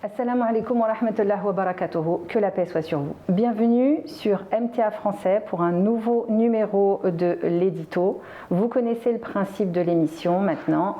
Assalamu alaikum wa rahmatullahi wa barakatuhu, que la paix soit sur vous. Bienvenue sur MTA Français pour un nouveau numéro de l'édito. Vous connaissez le principe de l'émission maintenant.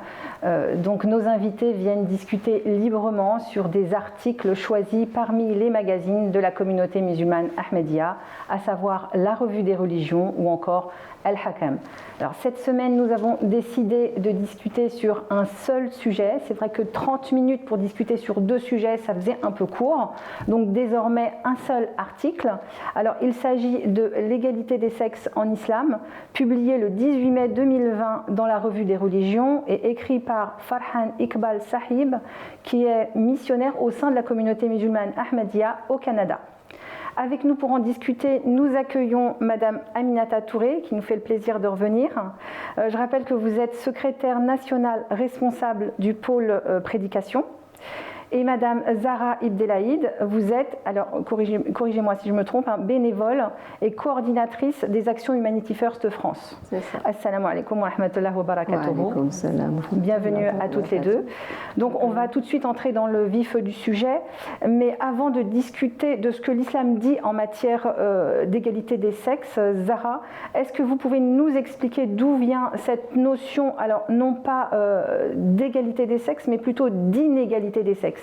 Donc nos invités viennent discuter librement sur des articles choisis parmi les magazines de la communauté musulmane Ahmadiyya, à savoir la Revue des religions ou encore Al-Hakam. Alors cette semaine, nous avons décidé de discuter sur un seul sujet. C'est vrai que 30 minutes pour discuter sur deux sujets, ça faisait un peu court. Donc désormais, un seul article. Alors il s'agit de l'égalité des sexes en islam, publié le 18 mai 2020 dans la Revue des religions et écrit par Farhan Iqbal Sahib, qui est missionnaire au sein de la communauté musulmane Ahmadiyya au Canada. Avec nous pour en discuter, nous accueillons Madame Aminata Touré, qui nous fait le plaisir de revenir. Je rappelle que vous êtes secrétaire nationale responsable du pôle prédication. Et Madame Zahra Ibdelaïd, vous êtes, alors corrigez-moi si je me trompe, bénévole et coordinatrice des actions Humanity First France. C'est ça. Assalamu alaikum wa rahmatullahi wa barakatuhu. Wa alaikum salam. Bienvenue à toutes les deux. Donc on va tout de suite entrer dans le vif du sujet, mais avant de discuter de ce que l'islam dit en matière d'égalité des sexes, Zahra, est-ce que vous pouvez nous expliquer d'où vient cette notion, alors non pas d'égalité des sexes, mais plutôt d'inégalité des sexes?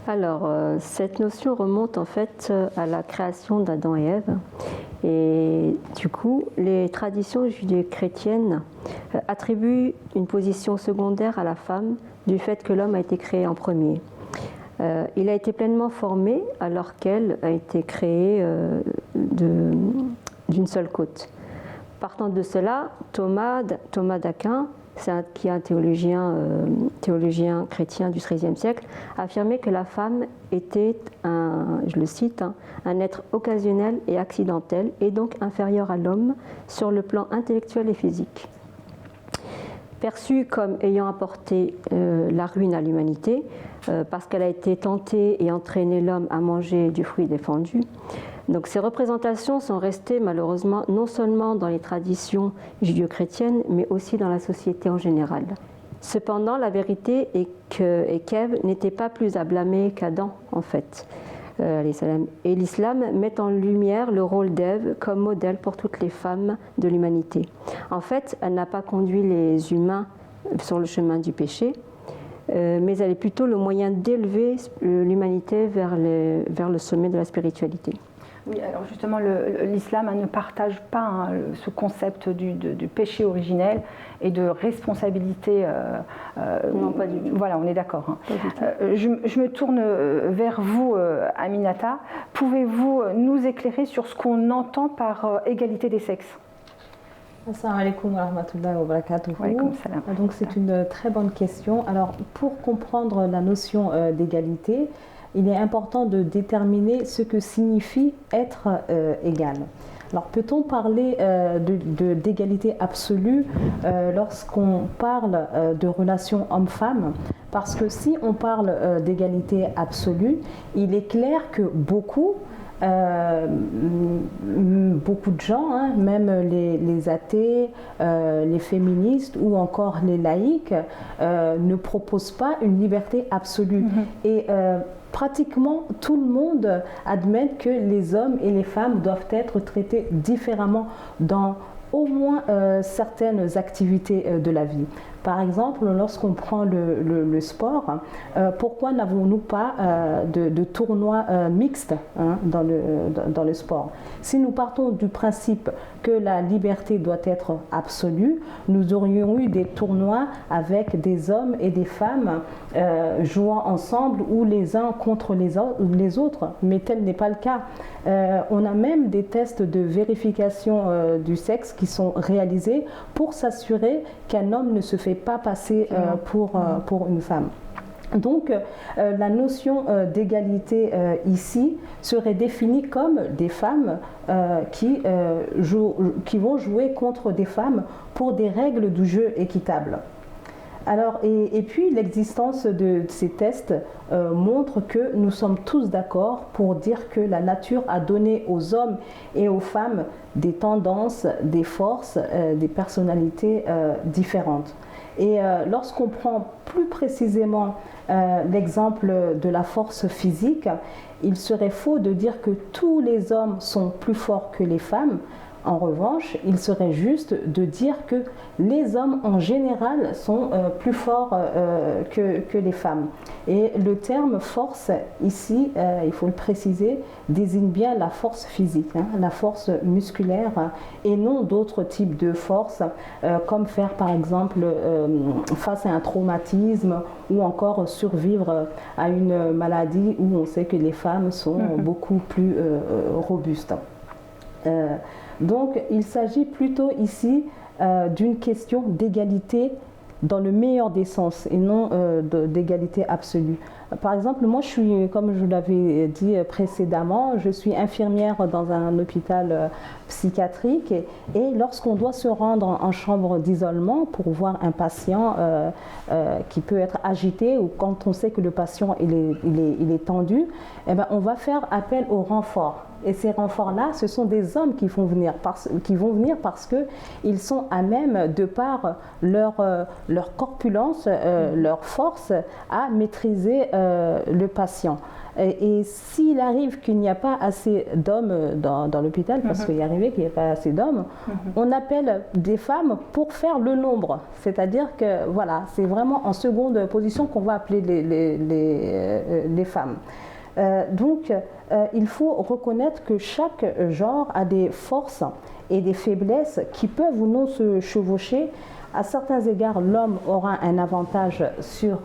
Alors, cette notion remonte en fait à la création d'Adam et Ève. Et du coup, les traditions judéo-chrétiennes attribuent une position secondaire à la femme du fait que l'homme a été créé en premier. Il a été pleinement formé alors qu'elle a été créée d'une seule côte. Partant de cela, Thomas d'Aquin, qui est un théologien chrétien du XIIIe siècle, a affirmé que la femme était, je le cite, un être occasionnel et accidentel, et donc inférieur à l'homme sur le plan intellectuel et physique. Perçue comme ayant apporté la ruine à l'humanité, parce qu'elle a été tentée et entraîné l'homme à manger du fruit défendu. Donc ces représentations sont restées malheureusement non seulement dans les traditions judéo-chrétiennes, mais aussi dans la société en général. Cependant, la vérité est qu'Ève n'était pas plus à blâmer qu'Adam, en fait. Et l'islam met en lumière le rôle d'Ève comme modèle pour toutes les femmes de l'humanité. En fait, elle n'a pas conduit les humains sur le chemin du péché, mais elle est plutôt le moyen d'élever l'humanité vers le sommet de la spiritualité. Oui, alors justement, l'islam ne partage pas ce concept du péché originel et de responsabilité. Non, pas du tout. Voilà, on est d'accord. Je me tourne vers vous, Aminata. Pouvez-vous nous éclairer sur ce qu'on entend par égalité des sexes? Assalamu alaikum wa rahmatullahi wa barakatuhu. Donc c'est une très bonne question. Alors pour comprendre la notion d'égalité, il est important de déterminer ce que signifie être égal. Alors peut-on parler d'égalité absolue lorsqu'on parle de relations homme-femme? Parce que si on parle d'égalité absolue, il est clair que beaucoup de gens, même les athées, les féministes ou encore les laïcs, ne proposent pas une liberté absolue. Et pratiquement tout le monde admet que les hommes et les femmes doivent être traités différemment dans au moins certaines activités de la vie. Par exemple, lorsqu'on prend le sport, pourquoi n'avons-nous pas de tournois mixtes dans le sport? Si nous partons du principe que la liberté doit être absolue, nous aurions eu des tournois avec des hommes et des femmes jouant ensemble ou les uns contre les autres, mais tel n'est pas le cas. On a même des tests de vérification du sexe qui sont réalisés pour s'assurer qu'un homme ne se fait pas passer pour une femme. Donc la notion d'égalité ici serait définie comme des femmes qui vont jouer contre des femmes pour des règles du jeu équitables. Alors, et puis l'existence de ces tests montre que nous sommes tous d'accord pour dire que la nature a donné aux hommes et aux femmes des tendances, des forces, des personnalités différentes. Et lorsqu'on prend plus précisément l'exemple de la force physique, il serait faux de dire que tous les hommes sont plus forts que les femmes. En revanche, il serait juste de dire que les hommes en général sont plus forts que les femmes. Et le terme force, ici, il faut le préciser, désigne bien la force physique, la force musculaire, et non d'autres types de forces, comme faire par exemple face à un traumatisme ou encore survivre à une maladie où on sait que les femmes sont beaucoup plus robustes. Donc, il s'agit plutôt ici d'une question d'égalité dans le meilleur des sens et non d'égalité absolue. Par exemple, moi, je suis, comme je l'avais dit précédemment, je suis infirmière dans un hôpital psychiatrique et lorsqu'on doit se rendre en chambre d'isolement pour voir un patient qui peut être agité ou quand on sait que le patient il est tendu, eh ben, on va faire appel au renfort. Et ces renforts-là, ce sont des hommes qui vont venir parce qu'ils sont à même, de par leur corpulence, leur force, à maîtriser le patient. Et s'il arrive qu'il n'y a pas assez d'hommes dans l'hôpital, parce qu'il est arrivé qu'il n'y a pas assez d'hommes, on appelle des femmes pour faire le nombre. C'est-à-dire que voilà, c'est vraiment en seconde position qu'on va appeler les femmes. Donc, il faut reconnaître que chaque genre a des forces et des faiblesses qui peuvent ou non se chevaucher. À certains égards, l'homme aura un avantage sur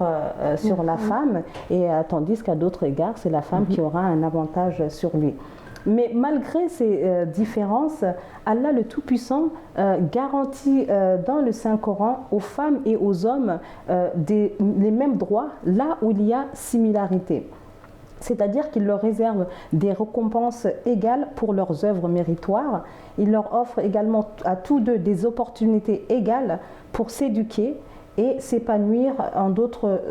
la femme, et tandis qu'à d'autres égards, c'est la femme qui aura un avantage sur lui. Mais malgré ces différences, Allah le Tout-Puissant garantit dans le Saint-Coran aux femmes et aux hommes les mêmes droits là où il y a similarité. C'est-à-dire qu'il leur réserve des récompenses égales pour leurs œuvres méritoires. Il leur offre également à tous deux des opportunités égales pour s'éduquer et s'épanouir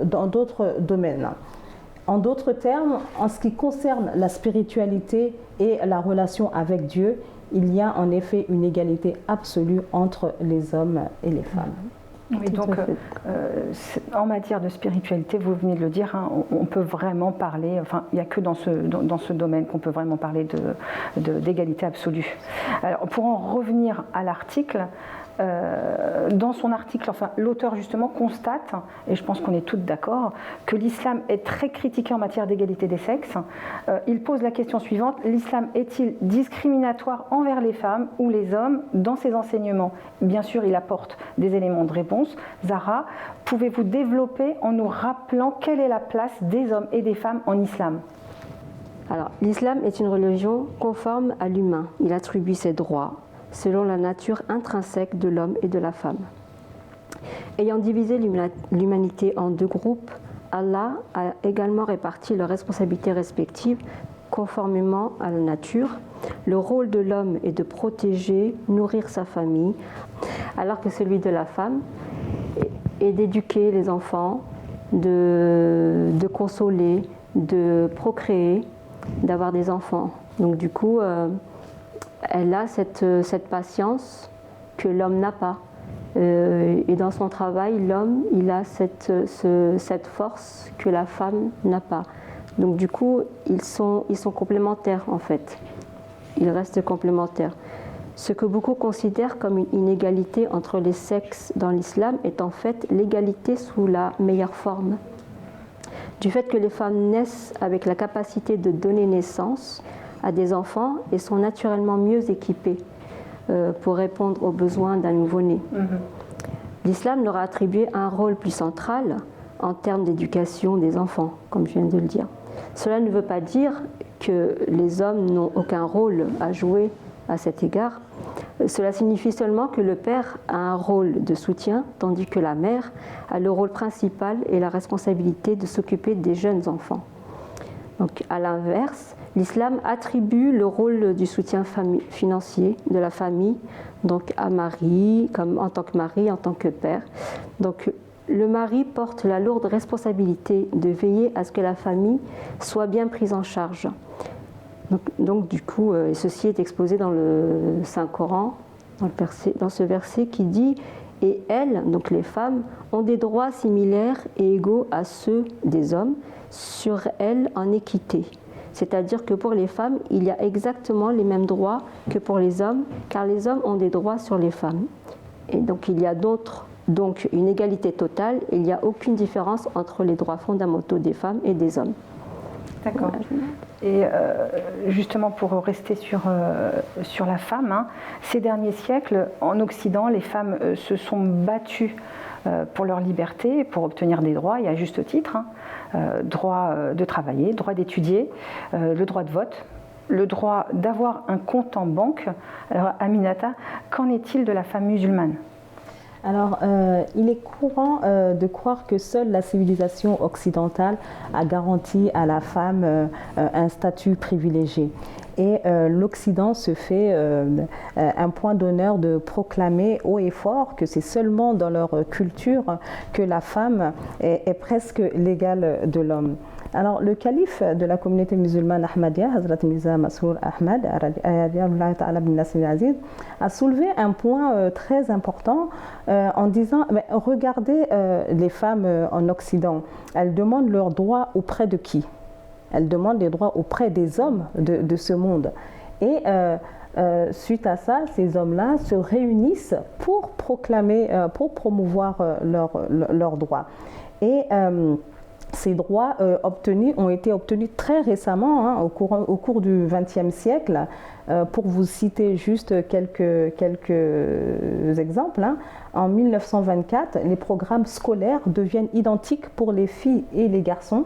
dans d'autres domaines. En d'autres termes, en ce qui concerne la spiritualité et la relation avec Dieu, il y a en effet une égalité absolue entre les hommes et les femmes. Oui, donc en matière de spiritualité, vous venez de le dire, on peut vraiment parler, enfin il n'y a que dans ce domaine qu'on peut vraiment parler d'égalité absolue. Alors pour en revenir à l'article, dans son article, enfin, l'auteur justement constate, et je pense qu'on est toutes d'accord, que l'islam est très critiqué en matière d'égalité des sexes. Il pose la question suivante: l'islam est-il discriminatoire envers les femmes ou les hommes dans ses enseignements? Bien sûr, il apporte des éléments de réponse. Zahra, pouvez-vous développer en nous rappelant quelle est la place des hommes et des femmes en islam? Alors, l'islam est une religion conforme à l'humain. Il attribue ses droits selon la nature intrinsèque de l'homme et de la femme. Ayant divisé l'humanité en deux groupes, Allah a également réparti leurs responsabilités respectives conformément à la nature. Le rôle de l'homme est de protéger, nourrir sa famille, alors que celui de la femme est d'éduquer les enfants, de consoler, de procréer, d'avoir des enfants. Donc du coup, elle a cette patience que l'homme n'a pas. Et dans son travail, l'homme, il a cette force que la femme n'a pas. Donc du coup, ils sont complémentaires en fait. Ils restent complémentaires. Ce que beaucoup considèrent comme une inégalité entre les sexes dans l'islam est en fait l'égalité sous la meilleure forme. Du fait que les femmes naissent avec la capacité de donner naissance à des enfants et sont naturellement mieux équipées pour répondre aux besoins d'un nouveau-né. L'islam leur a attribué un rôle plus central en termes d'éducation des enfants, comme je viens de le dire. Cela ne veut pas dire que les hommes n'ont aucun rôle à jouer à cet égard. Cela signifie seulement que le père a un rôle de soutien, tandis que la mère a le rôle principal et la responsabilité de s'occuper des jeunes enfants. Donc, à l'inverse, l'islam attribue le rôle du soutien financier de la famille, donc à mari, comme en tant que mari, en tant que père. Donc, le mari porte la lourde responsabilité de veiller à ce que la famille soit bien prise en charge. Donc du coup, ceci est exposé dans le Saint-Coran, dans ce verset qui dit « et elles, donc les femmes, ont des droits similaires et égaux à ceux des hommes sur elles en équité. C'est-à-dire que pour les femmes, il y a exactement les mêmes droits que pour les hommes, car les hommes ont des droits sur les femmes. Et donc il y a donc une égalité totale, il n'y a aucune différence entre les droits fondamentaux des femmes et des hommes. D'accord. Et justement, pour rester sur la femme, hein, ces derniers siècles, en Occident, les femmes se sont battues pour leur liberté, pour obtenir des droits, et à juste titre, hein, droit de travailler, droit d'étudier, le droit de vote, le droit d'avoir un compte en banque. Alors, Aminata, qu'en est-il de la femme musulmane ? Alors, il est courant de croire que seule la civilisation occidentale a garanti à la femme un statut privilégié. Et l'Occident se fait un point d'honneur de proclamer haut et fort que c'est seulement dans leur culture que la femme est presque l'égale de l'homme. Alors, le calife de la communauté musulmane Ahmadiyya, Hazrat Mirza Masroor Ahmad, a soulevé un point très important en disant regardez les femmes en Occident, elles demandent leurs droits auprès de qui? Elles demandent des droits auprès des hommes de ce monde. Et suite à ça, ces hommes-là se réunissent pour proclamer, pour promouvoir leurs droits. Et ces droits ont été obtenus très récemment, hein, au cours du XXe siècle. Pour vous citer juste quelques exemples, hein. En 1924, les programmes scolaires deviennent identiques pour les filles et les garçons.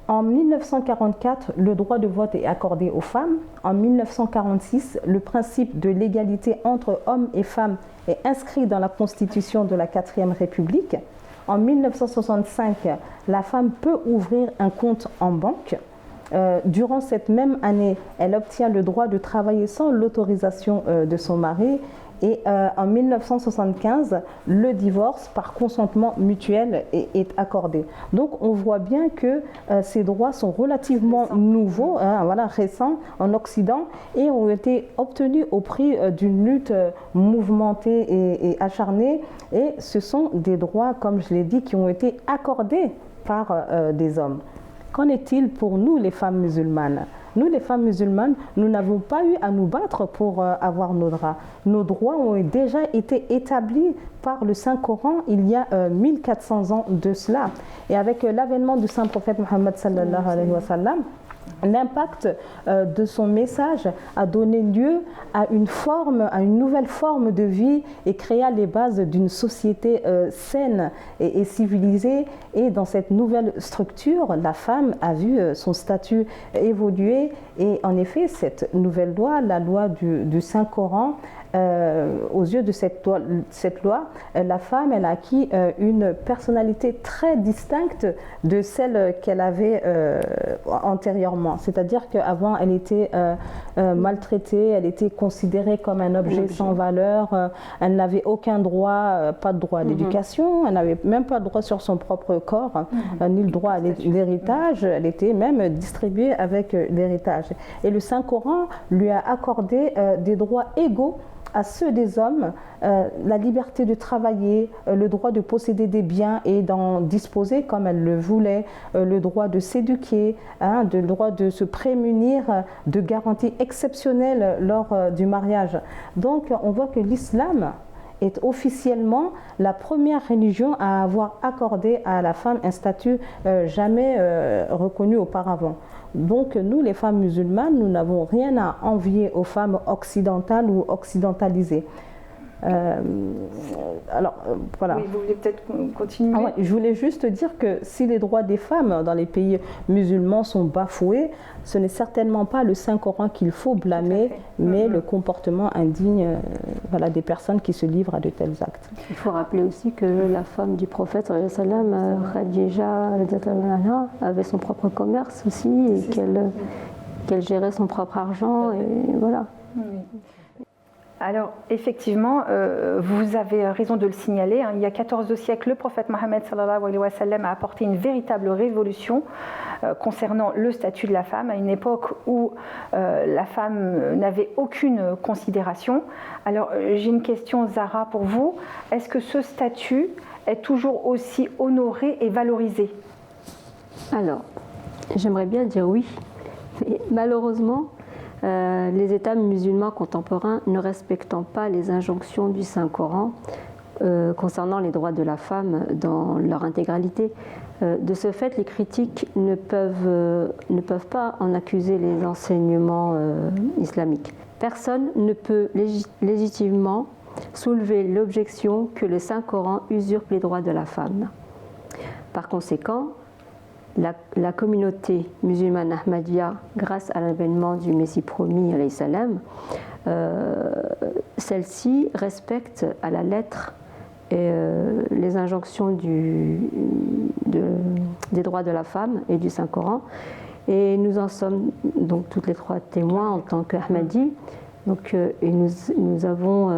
En 1944, le droit de vote est accordé aux femmes. En 1946, le principe de l'égalité entre hommes et femmes est inscrit dans la Constitution de la 4e République. En 1965, la femme peut ouvrir un compte en banque. Durant cette même année, elle obtient le droit de travailler sans l'autorisation de son mari. Et en 1975, le divorce par consentement mutuel est accordé. Donc on voit bien que ces droits sont relativement nouveaux, hein, voilà, récents en Occident, et ont été obtenus au prix d'une lutte mouvementée et acharnée. Et ce sont des droits, comme je l'ai dit, qui ont été accordés par des hommes. Qu'en est-il pour nous, les femmes musulmanes ? Nous, les femmes musulmanes, nous n'avons pas eu à nous battre pour avoir nos droits. Nos droits ont déjà été établis par le Saint-Coran il y a 1400 ans de cela. Et avec l'avènement du Saint-Prophète Mohammed sallallahu alayhi wa sallam, l'impact de son message a donné lieu à une nouvelle forme de vie et créa les bases d'une société saine et civilisée. Et dans cette nouvelle structure, la femme a vu son statut évoluer. Et en effet, cette nouvelle loi, la loi du Saint-Coran, aux yeux de cette loi, la femme, elle a acquis une personnalité très distincte de celle qu'elle avait antérieurement. C'est-à-dire qu'avant, elle était maltraitée, elle était considérée comme un objet sans valeur, elle n'avait aucun droit, pas de droit à l'éducation, elle n'avait même pas de droit sur son propre corps, ni le droit à l'héritage, elle était même distribuée avec l'héritage. Et le Saint-Coran lui a accordé des droits égaux à ceux des hommes, la liberté de travailler, le droit de posséder des biens et d'en disposer comme elle le voulait, le droit de s'éduquer, hein, le droit de se prémunir de garanties exceptionnelles lors du mariage. Donc on voit que l'islam est officiellement la première religion à avoir accordé à la femme un statut jamais reconnu auparavant. Donc nous, les femmes musulmanes, nous n'avons rien à envier aux femmes occidentales ou occidentalisées. Voilà. Oui, vous voulez peut-être continuer? Ouais, je voulais juste dire que si les droits des femmes dans les pays musulmans sont bafoués, ce n'est certainement pas le Saint-Coran qu'il faut blâmer, mais le comportement indigne voilà, des personnes qui se livrent à de tels actes. Il faut rappeler aussi que la femme du prophète, Khadija, avait son propre commerce aussi, et qu'elle gérait son propre argent, et voilà. Oui. Alors, effectivement, vous avez raison de le signaler. Il y a 14 siècles, le prophète Mohammed sallallahu alayhi wa sallam a apporté une véritable révolution concernant le statut de la femme, à une époque où la femme n'avait aucune considération. Alors, j'ai une question, Zahra, pour vous. Est-ce que ce statut est toujours aussi honoré et valorisé? Alors, j'aimerais bien dire oui, mais malheureusement, les États musulmans contemporains ne respectant pas les injonctions du Saint-Coran concernant les droits de la femme dans leur intégralité. De ce fait, les critiques ne peuvent pas en accuser les enseignements islamiques. Personne ne peut légitimement soulever l'objection que le Saint-Coran usurpe les droits de la femme. Par conséquent, la communauté musulmane Ahmadiyya, grâce à l'avènement du Messie promis, alayhi salam, celle-ci respecte à la lettre les injonctions des droits de la femme et du Saint-Coran. Et nous en sommes donc toutes les trois témoins en tant qu'Ahmadis. Donc, et nous avons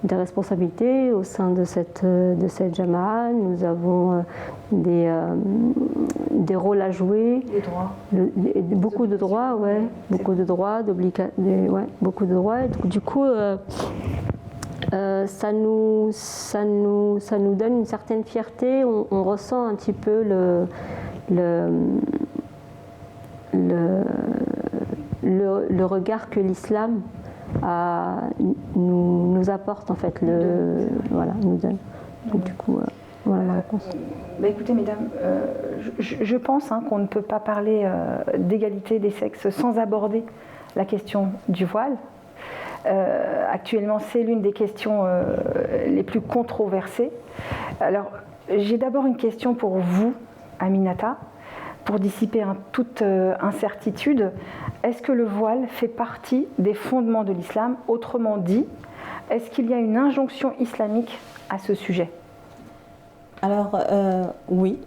des responsabilités au sein de cette jama'a, nous avons des rôles à jouer, beaucoup de droits, ouais, beaucoup de droits, beaucoup de droits. Et du coup, ça nous donne une certaine fierté. On ressent un petit peu le regard que l'islam nous apporte en fait, nous donne. Donc, du coup, voilà la réponse. Écoutez, mesdames, je pense qu'on ne peut pas parler d'égalité des sexes sans aborder la question du voile. Actuellement, c'est l'une des questions les plus controversées. Alors, j'ai d'abord une question pour vous, Aminata, pour dissiper toute incertitude. Est-ce que le voile fait partie des fondements de l'islam? Autrement dit, est-ce qu'il y a une injonction islamique à ce sujet? Alors, oui.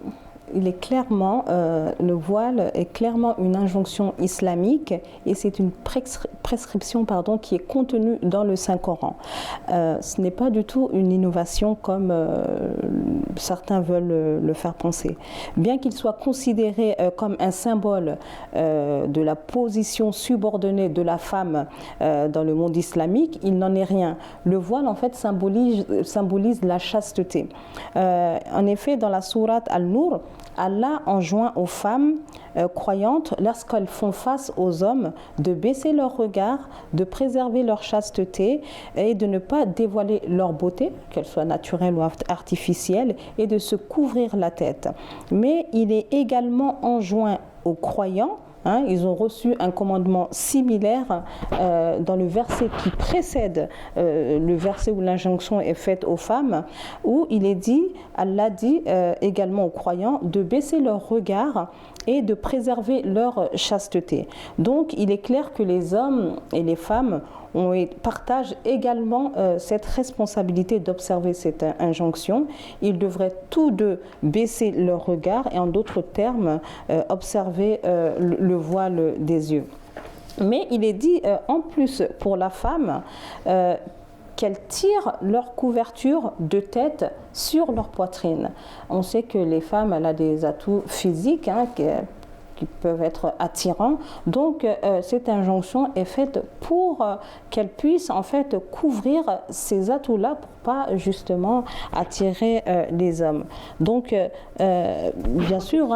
Il est clairement, le voile est clairement une injonction islamique et c'est une prescription qui est contenue dans le Saint-Coran. Ce n'est pas du tout une innovation comme certains veulent le faire penser. Bien qu'il soit considéré comme un symbole de la position subordonnée de la femme dans le monde islamique, il n'en est rien. Le voile en fait symbolise la chasteté. En effet, dans la sourate Al-Nur, Allah enjoint aux femmes croyantes, lorsqu'elles font face aux hommes, de baisser leur regard, de préserver leur chasteté et de ne pas dévoiler leur beauté, qu'elle soit naturelle ou artificielle, et de se couvrir la tête. Mais il est également enjoint aux croyants, ils ont reçu un commandement similaire dans le verset qui précède le verset où l'injonction est faite aux femmes, où il est dit, Allah dit également aux croyants de baisser leur regard et de préserver leur chasteté. Donc il est clair que les hommes et les femmes partagent également cette responsabilité d'observer cette injonction. Ils devraient tous deux baisser leur regard et en d'autres termes observer le voile des yeux. Mais il est dit en plus pour la femme qu'elles tirent leur couverture de tête sur leur poitrine. On sait que les femmes, elles ont des atouts physiques qui peuvent être attirants. Donc cette injonction est faite pour qu'elles puissent en fait couvrir ces atouts-là pour pas justement attirer les hommes. Donc bien sûr,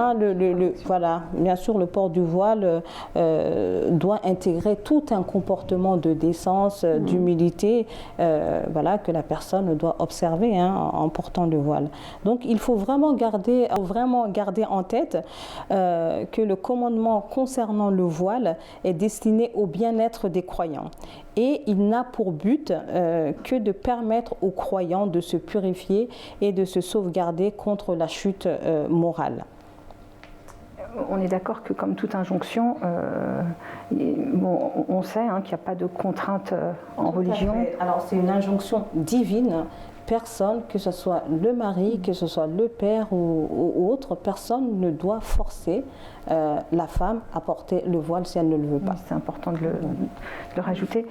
bien sûr le port du voile doit intégrer tout un comportement de décence, d'humilité, que la personne doit observer en portant le voile. Donc il faut vraiment garder en tête que le commandement concernant le voile est destiné au bien-être des croyants. Et il n'a pour but que de permettre aux croyants de se purifier et de se sauvegarder contre la chute morale. On est d'accord que comme toute injonction, on sait qu'il n'y a pas de contrainte en religion. Alors c'est une injonction divine personne, que ce soit le mari, que ce soit le père ou autre, personne ne doit forcer la femme à porter le voile si elle ne le veut pas. Oui, c'est important de le rajouter.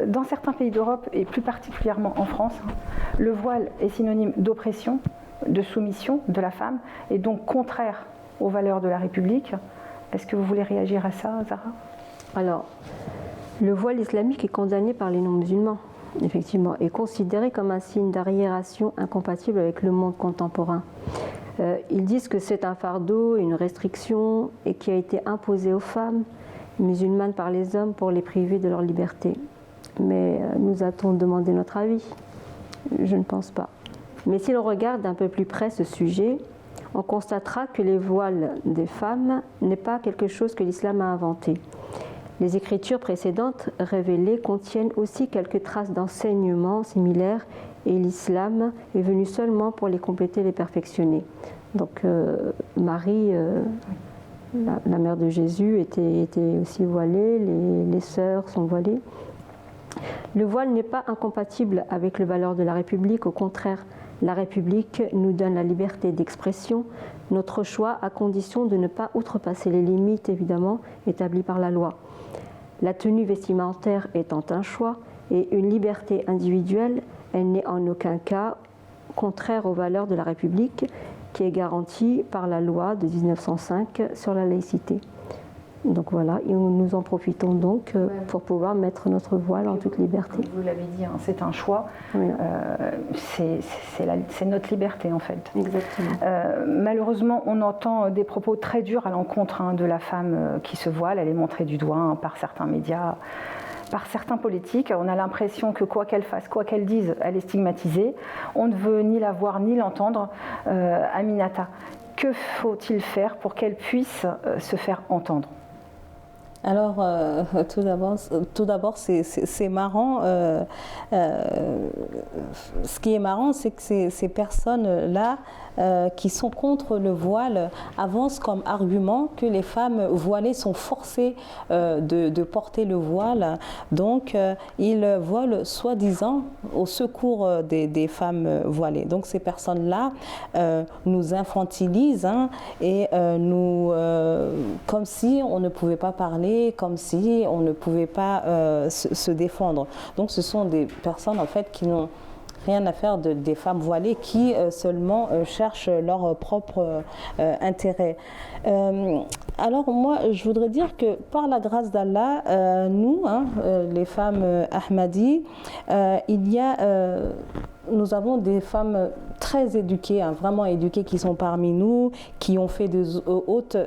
Dans certains pays d'Europe, et plus particulièrement en France, le voile est synonyme d'oppression, de soumission de la femme, et donc contraire aux valeurs de la République. Est-ce que vous voulez réagir à ça, Zahra? Alors, le voile islamique est condamné par les non-musulmans, effectivement, et considéré comme un signe d'arriération incompatible avec le monde contemporain. Ils disent que c'est un fardeau, une restriction, et qui a été imposé aux femmes musulmanes par les hommes pour les priver de leur liberté. Mais nous a-t-on demandé notre avis? Je ne pense pas. Mais si l'on regarde d'un peu plus près ce sujet, on constatera que les voiles des femmes n'est pas quelque chose que l'islam a inventé. Les écritures précédentes révélées contiennent aussi quelques traces d'enseignements similaires et l'islam est venu seulement pour les compléter et les perfectionner. Donc Marie, la mère de Jésus, était aussi voilée, les sœurs sont voilées. Le voile n'est pas incompatible avec les valeurs de la République, au contraire, la République nous donne la liberté d'expression, notre choix à condition de ne pas outrepasser les limites évidemment établies par la loi. La tenue vestimentaire étant un choix et une liberté individuelle, elle n'est en aucun cas contraire aux valeurs de la République qui est garantie par la loi de 1905 sur la laïcité. Donc voilà, et nous en profitons donc pour pouvoir mettre notre voile en toute liberté. Vous l'avez dit, hein, c'est un choix, Oui. c'est notre liberté en fait. Exactement. Malheureusement, on entend des propos très durs à l'encontre de la femme qui se voile. Elle est montrée du doigt par certains médias, par certains politiques. On a l'impression que quoi qu'elle fasse, quoi qu'elle dise, elle est stigmatisée. On ne veut ni la voir ni l'entendre. Aminata, que faut-il faire pour qu'elle puisse se faire entendre ? Alors, tout d'abord, c'est marrant. Ce qui est marrant, c'est que ces personnes-là qui sont contre le voile avancent comme argument que les femmes voilées sont forcées de porter le voile. Donc, ils volent soi-disant au secours des femmes voilées. Donc, ces personnes-là nous infantilisent et nous, comme si on ne pouvait pas parler, comme si on ne pouvait pas se défendre. Donc, ce sont des personnes en fait qui n'ont rien à faire des femmes voilées qui seulement cherchent leur propre intérêt. Alors moi, je voudrais dire que par la grâce d'Allah, nous, les femmes Ahmadi, nous avons des femmes très éduquées, vraiment éduquées, qui sont parmi nous, qui ont fait de hautes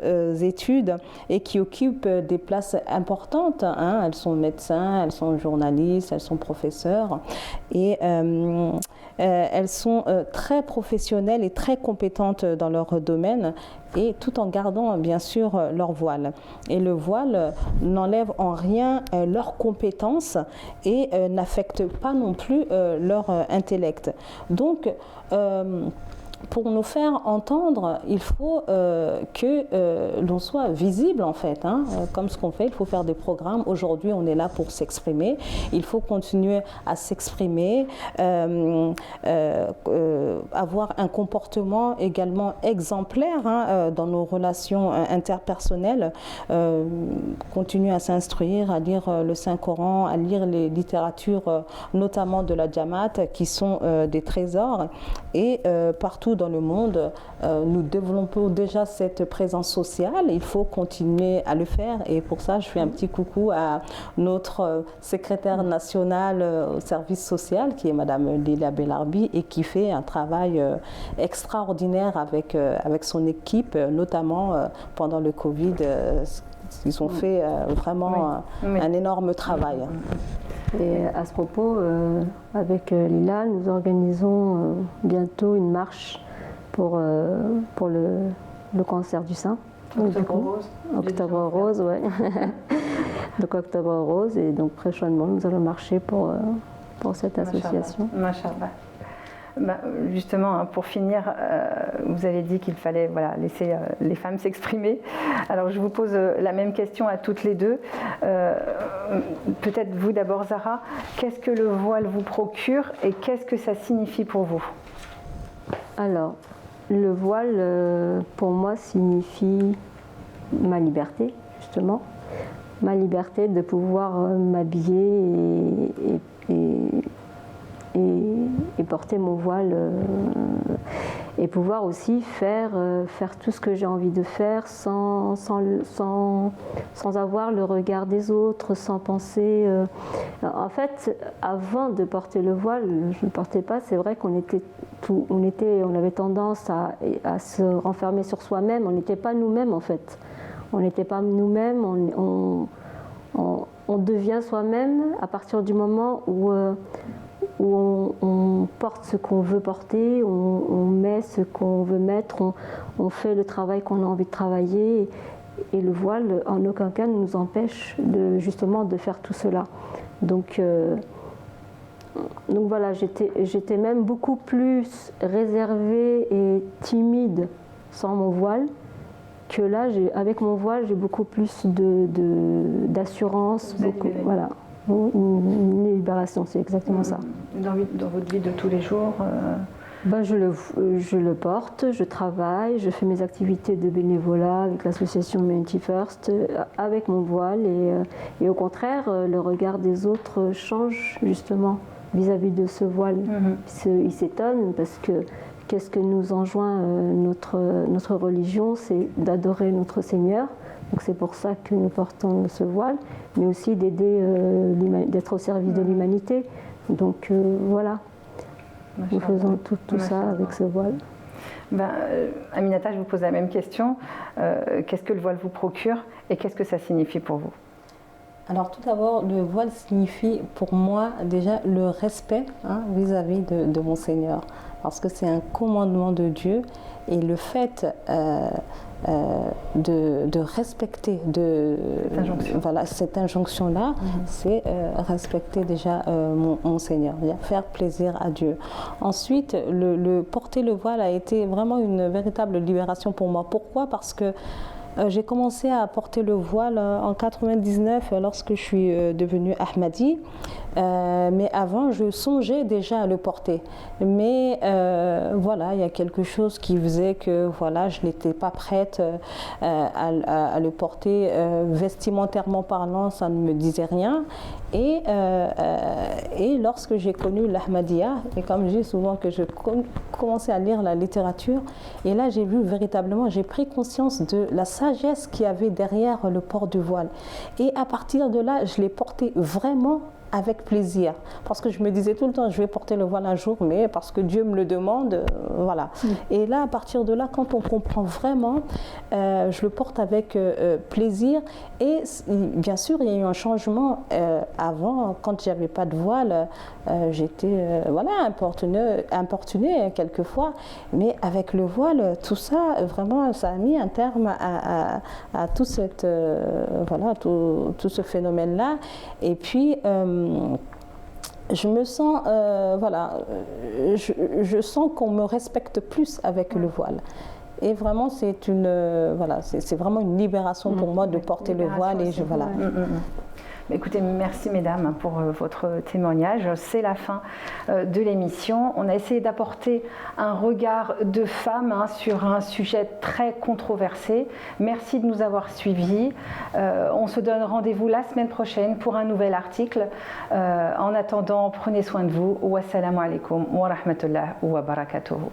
études et qui occupent des places importantes. Elles sont médecins, elles sont journalistes, elles sont professeurs et elles sont très professionnelles et très compétentes dans leur domaine, et tout en gardant bien sûr leur voile. Et le voile n'enlève en rien leurs compétences et n'affecte pas non plus leur intellect. Donc, pour nous faire entendre, il faut que l'on soit visible en fait, comme ce qu'on fait. Il faut faire des programmes. Aujourd'hui, on est là pour s'exprimer. Il faut continuer à s'exprimer, avoir un comportement également exemplaire dans nos relations interpersonnelles, continuer à s'instruire, à lire le Saint-Coran, à lire les littératures, notamment de la Jamaat, qui sont des trésors. Et partout dans le monde, nous développons déjà cette présence sociale. Il faut continuer à le faire, et pour ça je fais un petit coucou à notre secrétaire nationale au service social, qui est Madame Lila Belarbi, et qui fait un travail extraordinaire avec son équipe, notamment pendant le Covid. Ils ont fait vraiment un énorme travail. Et à ce propos, avec Lila, nous organisons bientôt une marche pour le cancer du sein. Octobre Rose. Octobre Rose, oui. Donc Octobre Rose, et donc prochainement nous allons marcher pour cette association. Machallah. Justement, hein, pour finir, vous avez dit qu'il fallait laisser les femmes s'exprimer. Alors je vous pose la même question à toutes les deux. Peut-être vous d'abord, Zahra, qu'est-ce que le voile vous procure et qu'est-ce que ça signifie pour vous? Alors, le voile, pour moi, signifie ma liberté, justement. Ma liberté de pouvoir m'habiller et porter mon voile et pouvoir aussi faire tout ce que j'ai envie de faire sans avoir le regard des autres, sans penser. En fait, avant de porter le voile, je ne portais pas, c'est vrai qu'on on avait tendance à se renfermer sur soi-même, on n'était pas nous-mêmes en fait. On n'était pas nous-mêmes, on devient soi-même à partir du moment où on porte ce qu'on veut porter, on met ce qu'on veut mettre, on fait le travail qu'on a envie de travailler. Et le voile, en aucun cas, ne nous empêche justement de faire tout cela. Donc voilà, j'étais même beaucoup plus réservée et timide sans mon voile. Que là, avec mon voile, j'ai beaucoup plus d'assurance, voilà, une libération, c'est exactement ça. Dans votre vie de tous les jours Je le porte, je travaille, je fais mes activités de bénévolat avec l'association Humanity First avec mon voile et au contraire, le regard des autres change justement vis-à-vis de ce voile. Ils s'étonnent parce que qu'est-ce que nous enjoint notre religion, c'est d'adorer notre Seigneur. Donc c'est pour ça que nous portons ce voile, mais aussi d'aider, d'être au service de l'humanité. Donc voilà, nous faisons tout ça avec ce voile. Aminata, je vous pose la même question. Qu'est-ce que le voile vous procure et qu'est-ce que ça signifie pour vous? Alors tout d'abord, le voile signifie pour moi déjà le respect vis-à-vis de mon Seigneur. Parce que c'est un commandement de Dieu et le fait de respecter cette injonction-là, c'est respecter déjà mon Seigneur, faire plaisir à Dieu. Ensuite, porter le voile a été vraiment une véritable libération pour moi. Pourquoi? Parce que j'ai commencé à porter le voile en 99 lorsque je suis devenue Ahmadi. Mais avant, je songeais déjà à le porter. Mais voilà, il y a quelque chose qui faisait que voilà, je n'étais pas prête à le porter. Vestimentairement parlant, ça ne me disait rien. Et lorsque j'ai connu l'Ahmadiyya, et comme je dis souvent que je commençais à lire la littérature, et là j'ai vu véritablement, j'ai pris conscience de la sagesse qu'il y avait derrière le port du voile. Et à partir de là, je l'ai porté vraiment avec plaisir, parce que je me disais tout le temps, je vais porter le voile un jour, mais parce que Dieu me le demande, voilà. Et là, à partir de là, quand on comprend vraiment, je le porte avec plaisir. Et bien sûr, il y a eu un changement. Avant, quand j'avais pas de voile, j'étais importunée quelquefois, mais avec le voile, tout ça, vraiment, ça a mis un terme à tout tout ce phénomène-là. Et puis je me sens, je sens qu'on me respecte plus avec le voile. Et vraiment, c'est vraiment une libération pour moi de porter le voile. Et voilà. Écoutez, merci mesdames pour votre témoignage. C'est la fin de l'émission. On a essayé d'apporter un regard de femme sur un sujet très controversé. Merci de nous avoir suivis. On se donne rendez-vous la semaine prochaine pour un nouvel article. En attendant, prenez soin de vous. Wassalamu alaikum wa rahmatullah wa barakatuhu.